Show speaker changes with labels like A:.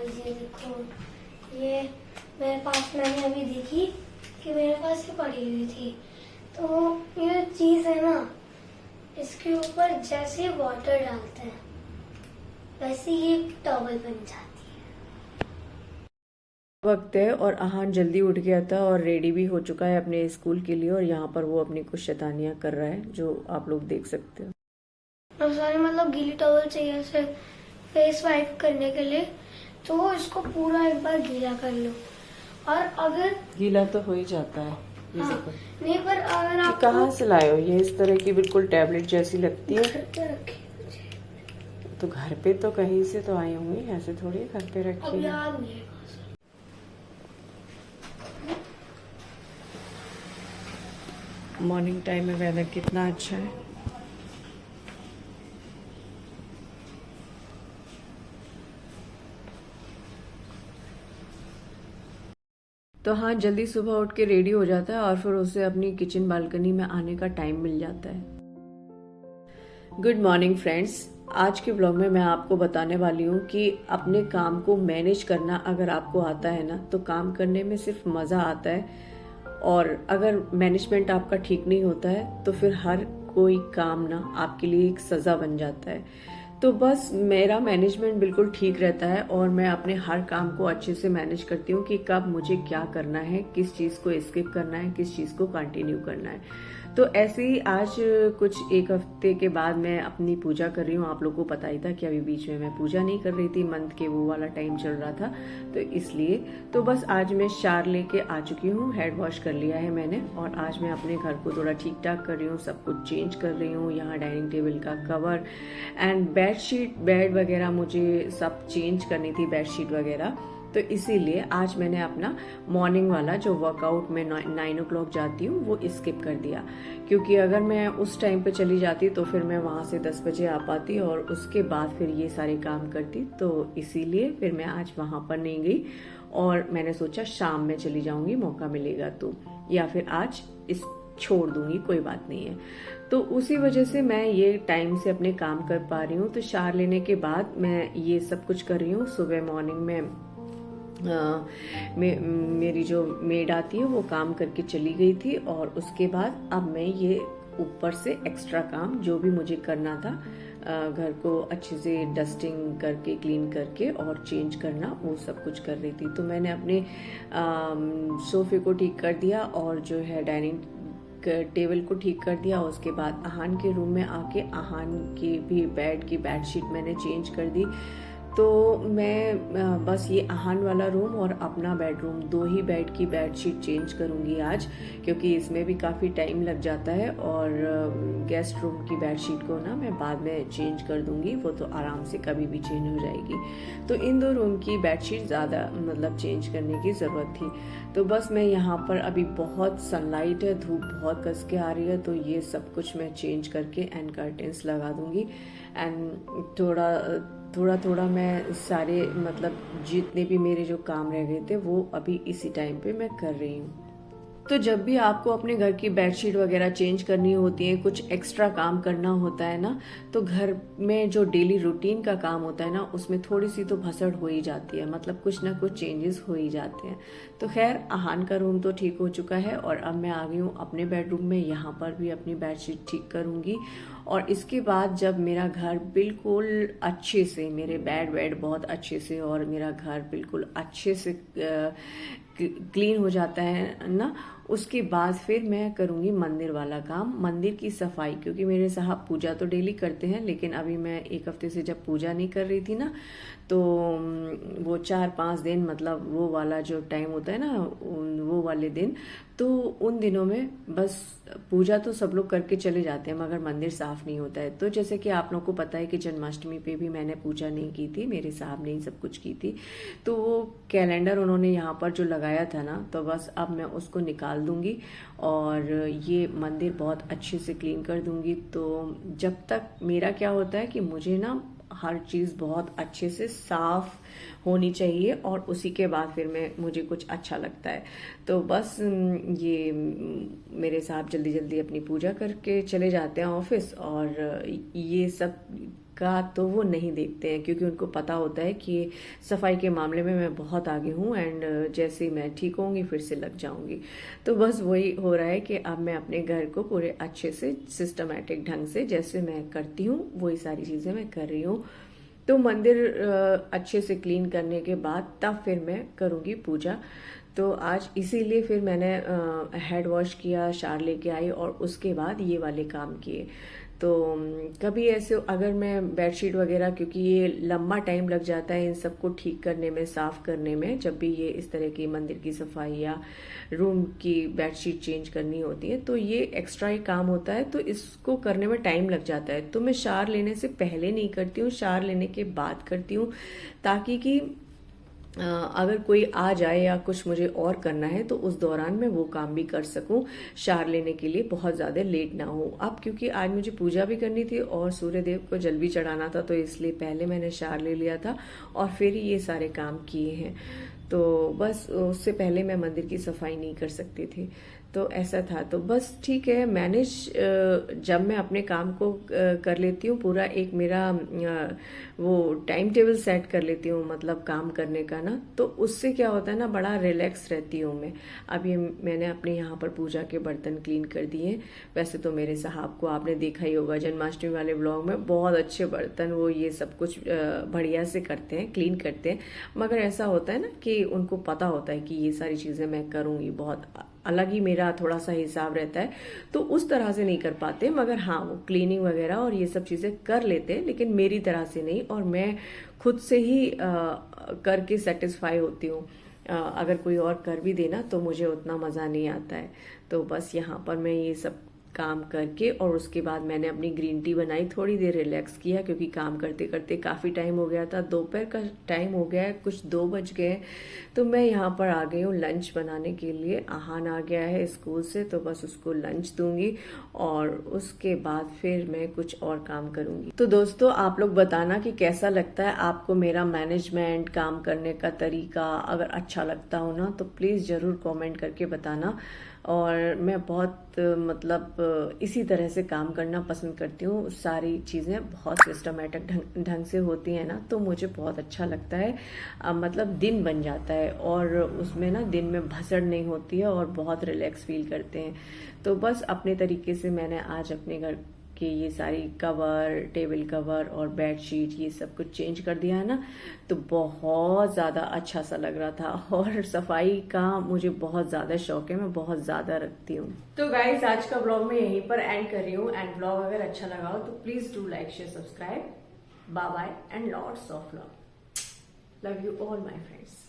A: Guys ये देखो, ये मेरे पास, मैंने अभी देखी कि मेरे पास ये पड़ी हुई थी। तो ये चीज है ना, इसके ऊपर जैसे वाटर डालते हैं वैसे ये टॉवल बन जाती है।
B: वक्त है और अहान जल्दी उठ गया था और रेडी भी हो चुका है अपने स्कूल के लिए, और यहाँ पर वो अपनी कुछ शैतानियां कर रहा है जो आप लोग देख सकते हो।
A: और सारे मतलब गीली टॉवल चाहिए इसे फेस वाइप करने के लिए, तो इसको पूरा एक बार गीला कर लो। और अगर
B: गीला तो हो ही जाता है। ये
A: हाँ,
B: देखो,
A: नहीं पर अगर आप
B: कहाँ से लाए हो? ये इस तरह की बिल्कुल टैबलेट जैसी लगती है।
A: घर पे रखी
B: तो घर पे तो कहीं से तो आई होंगी, ऐसे थोड़ी घर पे रखी
A: अब
B: है।
A: याद नहीं है।
B: मॉर्निंग टाइम में वेदर कितना अच्छा है। तो हाँ, जल्दी सुबह उठ के रेडी हो जाता है और फिर उसे अपनी किचन बालकनी में आने का टाइम मिल जाता है। गुड मॉर्निंग फ्रेंड्स, आज के ब्लॉग में मैं आपको बताने वाली हूँ कि अपने काम को मैनेज करना अगर आपको आता है ना, तो काम करने में सिर्फ मज़ा आता है। और अगर मैनेजमेंट आपका ठीक नहीं होता है तो फिर हर कोई काम ना आपके लिए एक सज़ा बन जाता है। तो बस मेरा मैनेजमेंट बिल्कुल ठीक रहता है और मैं अपने हर काम को अच्छे से मैनेज करती हूँ कि कब मुझे क्या करना है, किस चीज़ को स्किप करना है, किस चीज़ को कंटिन्यू करना है। तो ऐसे ही आज कुछ एक हफ्ते के बाद मैं अपनी पूजा कर रही हूँ। आप लोगों को पता ही था कि अभी बीच में मैं पूजा नहीं कर रही थी, मंथ के वो वाला टाइम चल रहा था, तो इसलिए तो बस आज मैं शार लेके आ चुकी हूँ। हेड वॉश कर लिया है मैंने और आज मैं अपने घर को थोड़ा ठीक ठाक कर रही हूँ, सब कुछ चेंज कर रही हूँ। यहाँ डाइनिंग टेबल का कवर एंड बेडशीट, बेड वगैरह मुझे सब चेंज करनी थी, बेडशीट वगैरह। तो इसीलिए आज मैंने अपना मॉर्निंग वाला जो वर्कआउट में 9 o'clock जाती हूँ वो स्किप कर दिया, क्योंकि अगर मैं उस टाइम पे चली जाती तो फिर मैं वहाँ से 10 बजे आ पाती और उसके बाद फिर ये सारे काम करती। तो इसीलिए फिर मैं आज वहाँ पर नहीं गई और मैंने सोचा शाम में चली जाऊँगी, मौका मिलेगा तो, या फिर आज इस छोड़ दूंगी, कोई बात नहीं है। तो उसी वजह से मैं ये टाइम से अपने काम कर पा रही हूँ। तो शार लेने के बाद मैं ये सब कुछ कर रही हूँ। सुबह मॉर्निंग में मेरी जो मेड आती है वो काम करके चली गई थी और उसके बाद अब मैं ये ऊपर से एक्स्ट्रा काम जो भी मुझे करना था, घर को अच्छे से डस्टिंग करके, क्लीन करके और चेंज करना, वो सब कुछ कर रही थी। तो मैंने अपने सोफे को ठीक कर दिया और जो है डाइनिंग टेबल को ठीक कर दिया। उसके बाद अहान के रूम में आके अहान की भी बेड की बेडशीट मैंने चेंज कर दी। तो मैं बस ये अहान वाला रूम और अपना बेडरूम, दो ही बेड की बेडशीट चेंज करूंगी आज, क्योंकि इसमें भी काफ़ी टाइम लग जाता है। और गेस्ट रूम की बेडशीट को ना मैं बाद में चेंज कर दूंगी, वो तो आराम से कभी भी चेंज हो जाएगी। तो इन दो रूम की बेडशीट ज़्यादा मतलब चेंज करने की ज़रूरत थी। तो बस मैं यहाँ पर, अभी बहुत सनलाइट है, धूप बहुत कस के आ रही है, तो ये सब कुछ मैं चेंज करके एंड कर्टेंस लगा दूंगी। एंड थोड़ा थोड़ा मैं सारे मतलब जितने भी मेरे जो काम रह गए थे वो अभी इसी टाइम पे मैं कर रही हूँ। तो जब भी आपको अपने घर की बेडशीट वगैरह चेंज करनी होती है, कुछ एक्स्ट्रा काम करना होता है ना, तो घर में जो डेली रूटीन का काम होता है ना, उसमें थोड़ी सी तो भसड़ हो ही जाती है, मतलब कुछ ना कुछ चेंजेस हो ही जाते हैं। तो खैर, अहान का रूम तो ठीक हो चुका है और अब मैं आ गई हूँ अपने बेडरूम में। यहाँ पर भी अपनी बेडशीट ठीक करूँगी और इसके बाद जब मेरा घर बिल्कुल अच्छे से, मेरे बेड बहुत अच्छे से और मेरा घर बिल्कुल अच्छे से क्लीन हो जाता है ना, उसके बाद फिर मैं करूँगी मंदिर वाला काम, मंदिर की सफाई। क्योंकि मेरे साहब पूजा तो डेली करते हैं, लेकिन अभी मैं एक हफ्ते से जब पूजा नहीं कर रही थी ना, तो वो 4-5 दिन, मतलब वो वाला जो टाइम होता है ना, वो वाले दिन, तो उन दिनों में बस पूजा तो सब लोग करके चले जाते हैं मगर मंदिर साफ नहीं होता है। तो जैसे कि आप लोगों को पता है कि जन्माष्टमी पे भी मैंने पूजा नहीं की थी, मेरे साहब ने ही सब कुछ की थी। तो वो कैलेंडर उन्होंने यहाँ पर जो लगाया था ना, तो बस अब मैं उसको निकाल दूंगी और ये मंदिर बहुत अच्छे से क्लीन कर दूंगी। तो जब तक मेरा क्या होता है कि मुझे ना हर चीज़ बहुत अच्छे से साफ होनी चाहिए और उसी के बाद फिर मुझे कुछ अच्छा लगता है। तो बस ये मेरे साहब जल्दी जल्दी अपनी पूजा करके चले जाते हैं ऑफिस और ये सब का तो वो नहीं देखते हैं, क्योंकि उनको पता होता है कि सफाई के मामले में मैं बहुत आगे हूँ एंड जैसे ही मैं ठीक होंगी फिर से लग जाऊंगी। तो बस वही हो रहा है कि अब मैं अपने घर को पूरे अच्छे से सिस्टमैटिक ढंग से जैसे मैं करती हूँ वही सारी चीज़ें मैं कर रही हूँ। तो मंदिर अच्छे से क्लीन करने के बाद तब फिर मैं करूँगी पूजा। तो आज इसीलिए फिर मैंने हेड वॉश किया, शावर लेके आई और उसके बाद ये वाले काम किए। तो कभी ऐसे अगर मैं बेडशीट वगैरह, क्योंकि ये लंबा टाइम लग जाता है इन सबको ठीक करने में, साफ करने में, जब भी ये इस तरह की मंदिर की सफाई या रूम की बेडशीट चेंज करनी होती है तो ये एक्स्ट्रा ही काम होता है, तो इसको करने में टाइम लग जाता है। तो मैं शावर लेने से पहले नहीं करती हूँ, शावर लेने के बाद करती हूँ, ताकि कि अगर कोई आ जाए या कुछ मुझे और करना है तो उस दौरान मैं वो काम भी कर सकूं, शावर लेने के लिए बहुत ज़्यादा लेट ना हो। अब क्योंकि आज मुझे पूजा भी करनी थी और सूर्य देव को जल भी चढ़ाना था, तो इसलिए पहले मैंने शावर ले लिया था और फिर ये सारे काम किए हैं। तो बस उससे पहले मैं मंदिर की सफाई नहीं कर सकती थी, तो ऐसा था। तो बस ठीक है, मैनेज जब मैं अपने काम को कर लेती हूँ पूरा, एक मेरा वो टाइम टेबल सेट कर लेती हूँ मतलब काम करने का ना, तो उससे क्या होता है ना, बड़ा रिलैक्स रहती हूँ मैं। अब ये मैंने अपने यहाँ पर पूजा के बर्तन क्लीन कर दिए। वैसे तो मेरे साहब को आपने देखा ही होगा जन्माष्टमी वाले ब्लॉग में, बहुत अच्छे बर्तन वो ये सब कुछ बढ़िया से करते हैं, क्लीन करते हैं। मगर ऐसा होता है ना कि उनको पता होता है कि ये सारी चीज़ें मैं करूँगी, बहुत अलग ही मेरा थोड़ा सा हिसाब रहता है, तो उस तरह से नहीं कर पाते। मगर हाँ, वो क्लीनिंग वगैरह और ये सब चीज़ें कर लेते हैं, लेकिन मेरी तरह से नहीं, और मैं खुद से ही करके सेटिस्फाई होती हूँ। अगर कोई और कर भी देना तो मुझे उतना मज़ा नहीं आता है। तो बस यहाँ पर मैं ये सब काम करके और उसके बाद मैंने अपनी ग्रीन टी बनाई, थोड़ी देर रिलैक्स किया, क्योंकि काम करते करते काफ़ी टाइम हो गया था, दोपहर का टाइम हो गया है, कुछ 2 बज गए। तो मैं यहाँ पर आ गई हूँ लंच बनाने के लिए। आहान आ गया है स्कूल से, तो बस उसको लंच दूंगी और उसके बाद फिर मैं कुछ और काम करूंगी। तो दोस्तों, आप लोग बताना कि कैसा लगता है आपको मेरा मैनेजमेंट, काम करने का तरीका। अगर अच्छा लगता हो ना तो प्लीज़ ज़रूर कमेंट करके बताना। और मैं बहुत मतलब इसी तरह से काम करना पसंद करती हूँ। सारी चीज़ें बहुत सिस्टमेटिक ढंग से होती हैं ना, तो मुझे बहुत अच्छा लगता है। मतलब दिन बन जाता है और उसमें ना दिन में भसड़ नहीं होती है और बहुत रिलैक्स फील करते हैं। तो बस अपने तरीके से मैंने आज अपने घर कि ये सारी कवर, टेबल कवर और बेडशीट ये सब कुछ चेंज कर दिया है ना, तो बहुत ज़्यादा अच्छा सा लग रहा था। और सफाई का मुझे बहुत ज़्यादा शौक है, मैं बहुत ज़्यादा रखती हूँ। तो गाइस, आज का ब्लॉग मैं यहीं पर एंड कर रही हूँ। एंड ब्लॉग अगर अच्छा लगा हो तो please do like, share, subscribe. Bye bye and lots of love. Love you all my friends.